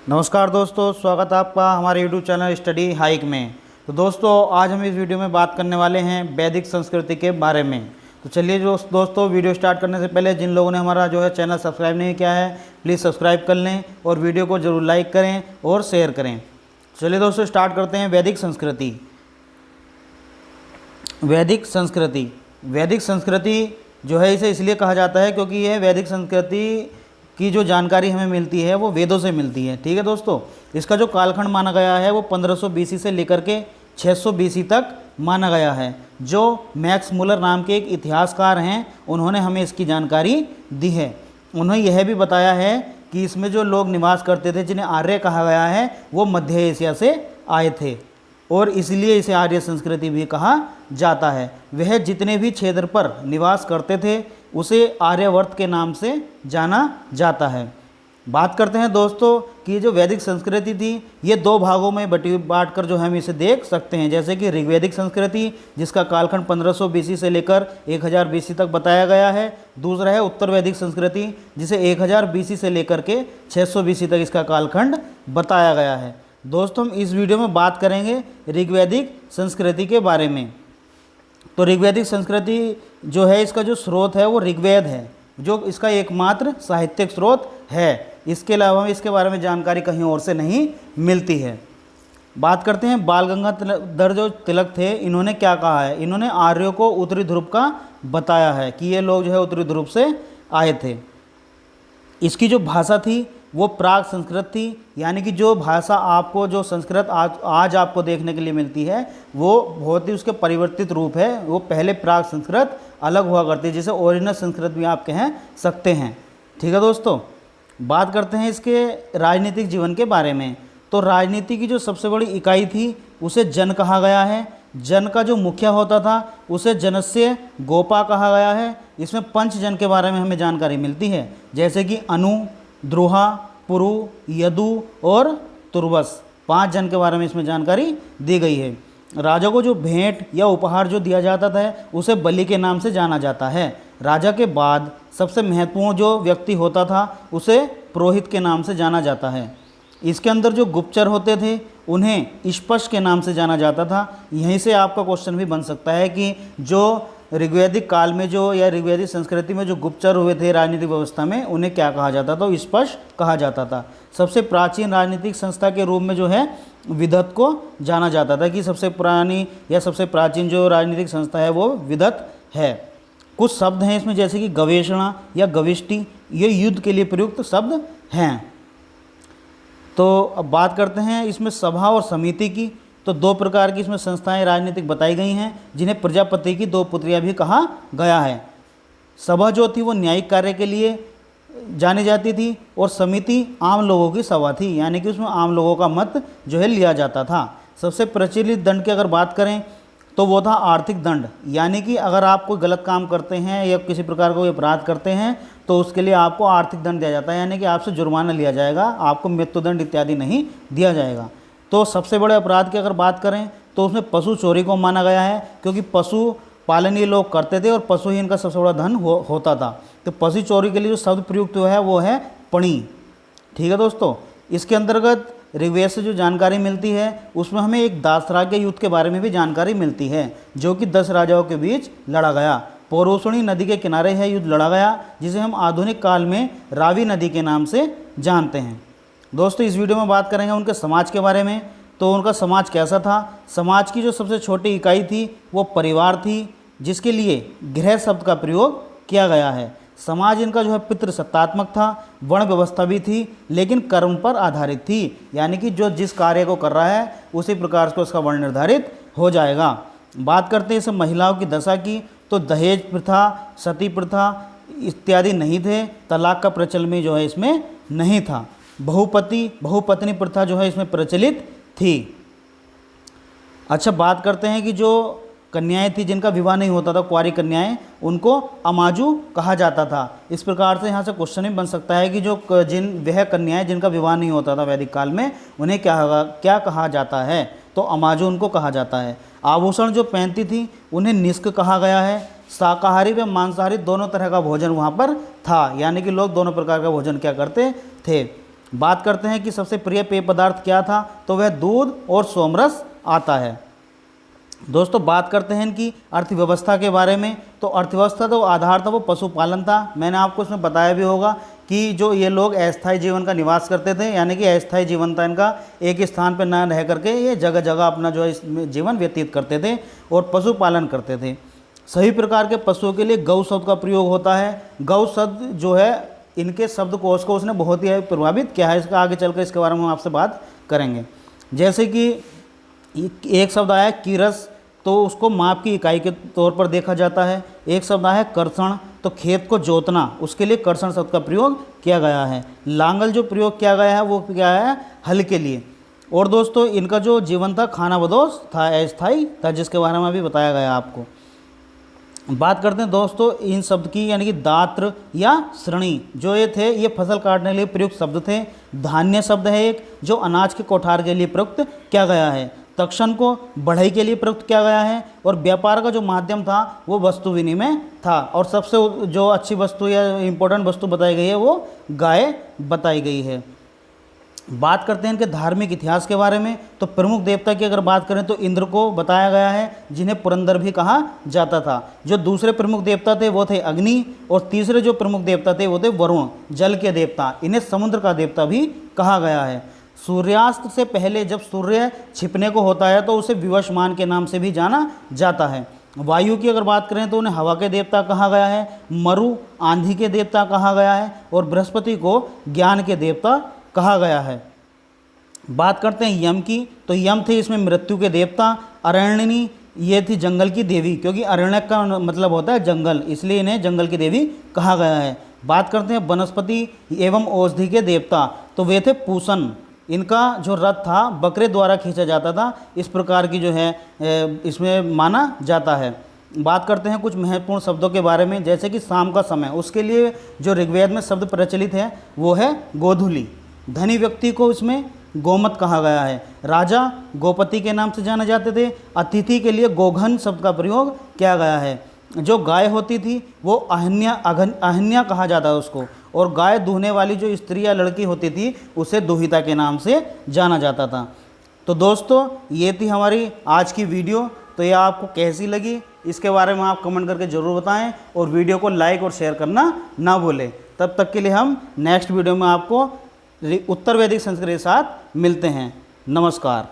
नमस्कार दोस्तों, स्वागत है आपका हमारे YouTube चैनल स्टडी हाइक में। तो दोस्तों, आज हम इस वीडियो में बात करने वाले हैं वैदिक संस्कृति के बारे में। तो चलिए दोस्तों, वीडियो स्टार्ट करने से पहले जिन लोगों ने हमारा चैनल सब्सक्राइब नहीं किया है, प्लीज़ सब्सक्राइब कर लें और वीडियो को ज़रूर लाइक करें और शेयर करें। चलिए दोस्तों, स्टार्ट करते हैं वैदिक संस्कृति। वैदिक संस्कृति इसे इसलिए कहा जाता है क्योंकि यह वैदिक संस्कृति की जो जानकारी हमें मिलती है वो वेदों से मिलती है। ठीक है दोस्तों, इसका जो कालखंड माना गया है वो 1500 BC से लेकर के 600 BC तक माना गया है। जो मैक्स मुलर नाम के एक इतिहासकार हैं, उन्होंने हमें इसकी जानकारी दी है। उन्होंने यह भी बताया है कि इसमें जो लोग निवास करते थे, जिन्हें आर्य कहा गया है, वो मध्य एशिया से आए थे और इसलिए इसे आर्य संस्कृति भी कहा जाता है। वह जितने भी क्षेत्र पर निवास करते थे उसे आर्यवर्त के नाम से जाना जाता है। बात करते हैं दोस्तों कि ये जो वैदिक संस्कृति थी, ये दो भागों में बांट कर हम इसे देख सकते हैं। जैसे कि ऋग्वैदिक संस्कृति, जिसका कालखंड 1500 BC से लेकर 1000 BC तक बताया गया है। दूसरा है उत्तर वैदिक संस्कृति, जिसे 1000 BC से लेकर के 600 BC तक इसका कालखंड बताया गया है। दोस्तों, हम इस वीडियो में बात करेंगे ऋग्वैदिक संस्कृति के बारे में। तो ऋग्वैदिक संस्कृति इसका जो स्रोत है वो ऋग्वेद है, जो इसका एकमात्र साहित्यिक स्रोत है। इसके अलावा इसके बारे में जानकारी कहीं और से नहीं मिलती है। बात करते हैं बाल गंगाधर जो तिलक थे, इन्होंने क्या कहा है। इन्होंने आर्यों को उत्तरी ध्रुव का बताया है कि ये लोग उत्तरी ध्रुव से आए थे। इसकी जो भाषा थी वो प्राग संस्कृत थी, यानी कि जो भाषा आपको जो संस्कृत आज आपको देखने के लिए मिलती है वो बहुत ही उसके परिवर्तित रूप है। वो पहले प्राग संस्कृत अलग हुआ करती है, जिसे ओरिजिनल संस्कृत भी आप कह सकते हैं। ठीक है दोस्तों, बात करते हैं इसके राजनीतिक जीवन के बारे में। तो राजनीति की जो सबसे बड़ी इकाई थी उसे जन कहा गया है। जन का जो मुखिया होता था उसे जनस्य गोपा कहा गया है। इसमें पंच जन के बारे में हमें जानकारी मिलती है, जैसे कि अनु, द्रोहा, पुरु, यदु और तुर्वस, 5 जन के बारे में इसमें जानकारी दी गई है। राजा को जो भेंट या उपहार जो दिया जाता था उसे बलि के नाम से जाना जाता है। राजा के बाद सबसे महत्वपूर्ण जो व्यक्ति होता था उसे पुरोहित के नाम से जाना जाता है। इसके अंदर जो गुप्तचर होते थे उन्हें स्पष्ट के नाम से जाना जाता था। यहीं से आपका क्वेश्चन भी बन सकता है कि जो ऋग्वैदिक काल में या ऋग्वैदिक संस्कृति में जो गुप्तचर हुए थे राजनीतिक व्यवस्था में, उन्हें क्या कहा जाता था। स्पष्ट कहा जाता था। सबसे प्राचीन राजनीतिक संस्था के रूप में विदत को जाना जाता था कि सबसे पुरानी या सबसे प्राचीन जो राजनीतिक संस्था है वो विदत है। कुछ शब्द हैं इसमें, जैसे कि गवेषणा या गविष्टि, ये युद्ध के लिए प्रयुक्त शब्द हैं। तो अब बात करते हैं इसमें सभा और समिति की। तो 2 प्रकार की इसमें संस्थाएं राजनीतिक बताई गई हैं, जिन्हें प्रजापति की 2 पुत्रियां भी कहा गया है। सभा जो थी वो न्यायिक कार्य के लिए जानी जाती थी और समिति आम लोगों की सभा थी, यानी कि उसमें आम लोगों का मत लिया जाता था। सबसे प्रचलित दंड की अगर बात करें तो वो था आर्थिक दंड, यानी कि अगर आप कोई गलत काम करते हैं या किसी प्रकार का कोई अपराध करते हैं तो उसके लिए आपको आर्थिक दंड दिया जाता है, यानी कि आपसे जुर्माना लिया जाएगा, आपको मृत्युदंड इत्यादि नहीं दिया जाएगा। तो सबसे बड़े अपराध की अगर बात करें तो उसमें पशु चोरी को माना गया है, क्योंकि पशु पालन ये लोग करते थे और पशु ही इनका सबसे बड़ा धन होता था। तो पशु चोरी के लिए जो शब्द प्रयुक्त हुआ है वो है पणी। ठीक है दोस्तों, इसके अंतर्गत ऋग्वेद से जो जानकारी मिलती है उसमें हमें एक दासराज्य युद्ध के बारे में भी जानकारी मिलती है, जो कि 10 राजाओं के बीच लड़ा गया। पौरोषणी नदी के किनारे यह युद्ध लड़ा गया, जिसे हम आधुनिक काल में रावी नदी के नाम से जानते हैं। दोस्तों, इस वीडियो में बात करेंगे उनके समाज के बारे में। तो उनका समाज कैसा था। समाज की जो सबसे छोटी इकाई थी वो परिवार थी, जिसके लिए गृह शब्द का प्रयोग किया गया है। समाज इनका पितृसत्तात्मक था। वर्ण व्यवस्था भी थी, लेकिन कर्म पर आधारित थी, यानी कि जो जिस कार्य को कर रहा है उसी प्रकार से उसका वर्ण निर्धारित हो जाएगा। बात करते हैं इस महिलाओं की दशा की। तो दहेज प्रथा, सती प्रथा इत्यादि नहीं थे। तलाक का प्रचलन में इसमें नहीं था। बहुपत्नी प्रथा इसमें प्रचलित थी। अच्छा, बात करते हैं कि जो कन्याएं थी जिनका विवाह नहीं होता था, कुंवारी कन्याएं, उनको अमाजू कहा जाता था। इस प्रकार से यहाँ से क्वेश्चन भी बन सकता है कि वह कन्याएं जिनका विवाह नहीं होता था वैदिक काल में, उन्हें क्या कहा जाता है। तो अमाजू उनको कहा जाता है। आभूषण जो पहनती थी उन्हें निष्क कहा गया है। शाकाहारी व मांसाहारी दोनों तरह का भोजन वहाँ पर था, यानी कि लोग दोनों प्रकार का भोजन क्या करते थे। बात करते हैं कि सबसे प्रिय पेय पदार्थ क्या था, तो वह दूध और सोमरस आता है। दोस्तों बात करते हैं इनकी अर्थव्यवस्था के बारे में, तो अर्थव्यवस्था तो आधार था वो पशुपालन था। मैंने आपको इसमें बताया भी होगा कि जो ये लोग अस्थायी जीवन का निवास करते थे, यानी कि अस्थायी जीवन था इनका, एक स्थान पर न रह करके ये जगह जगह अपना जो है जीवन व्यतीत करते थे और पशुपालन करते थे। सभी प्रकार के पशुओं के लिए गौ शब्द का प्रयोग होता है। गौ शब्द जो है इनके शब्दकोश को उसने बहुत ही प्रभावित किया है। इसका आगे चलकर इसके बारे में हम आपसे बात करेंगे। जैसे कि एक शब्द आया है कीरस, तो उसको माप की इकाई के तौर पर देखा जाता है। एक शब्द आया है कर्षण, तो खेत को जोतना, उसके लिए कर्षण शब्द का प्रयोग किया गया है। लांगल जो प्रयोग किया गया है वो क्या है, हल के लिए। और दोस्तों इनका जो जीवन था खानाबदोश था, अस्थायी था, जिसके बारे में अभी बताया गया आपको। बात करते हैं दोस्तों इन शब्द की, यानी कि दात्र या श्रेणी जो ये थे, ये फसल काटने के लिए प्रयुक्त शब्द थे। धान्य शब्द है एक, जो अनाज के कोठार के लिए प्रयुक्त किया गया है। तक्षण को बढ़ई के लिए प्रयुक्त किया गया है। और व्यापार का जो माध्यम था वो वस्तु विनिमय था। और सबसे जो अच्छी वस्तु या इम्पोर्टेंट वस्तु बताई गई है वो गाय बताई गई है। बात करते हैं इनके धार्मिक इतिहास के बारे में, तो प्रमुख देवता की अगर बात करें तो इंद्र को बताया गया है, जिन्हें पुरंदर भी कहा जाता था। जो दूसरे प्रमुख देवता थे वो थे अग्नि, और तीसरे जो प्रमुख देवता थे वो थे वरुण, जल के देवता। इन्हें समुद्र का देवता भी कहा गया है। सूर्यास्त से पहले जब सूर्य छिपने को होता है तो उसे विवस्वान के नाम से भी जाना जाता है। वायु की अगर बात करें तो उन्हें हवा के देवता कहा गया है। मरु आंधी के देवता कहा गया है। और बृहस्पति को ज्ञान के देवता कहा गया है। बात करते हैं यम की, तो यम थे इसमें मृत्यु के देवता। अरण्यनी ये थी जंगल की देवी, क्योंकि अरण्यक का मतलब होता है जंगल, इसलिए इन्हें जंगल की देवी कहा गया है। बात करते हैं वनस्पति एवं औषधि के देवता, तो वे थे पूषण। इनका जो रथ था बकरे द्वारा खींचा जाता था, इस प्रकार की जो है इसमें माना जाता है। बात करते हैं कुछ महत्वपूर्ण शब्दों के बारे में, जैसे कि शाम का समय, उसके लिए जो ऋग्वेद में शब्द प्रचलित है वो है गोधूली। धनी व्यक्ति को इसमें गोमत कहा गया है। राजा गोपति के नाम से जाने जाते थे। अतिथि के लिए गोघन शब्द का प्रयोग किया गया है। जो गाय होती थी वो अहन्या कहा जाता है उसको, और गाय दूहने वाली जो स्त्री या लड़की होती थी उसे दुहिता के नाम से जाना जाता था। तो दोस्तों ये थी हमारी आज की वीडियो। तो ये आपको कैसी लगी इसके बारे में आप कमेंट करके ज़रूर बताएं, और वीडियो को लाइक और शेयर करना ना भूलें। तब तक के लिए हम नेक्स्ट वीडियो में आपको उत्तर वैदिक संस्कृत के साथ मिलते हैं। नमस्कार।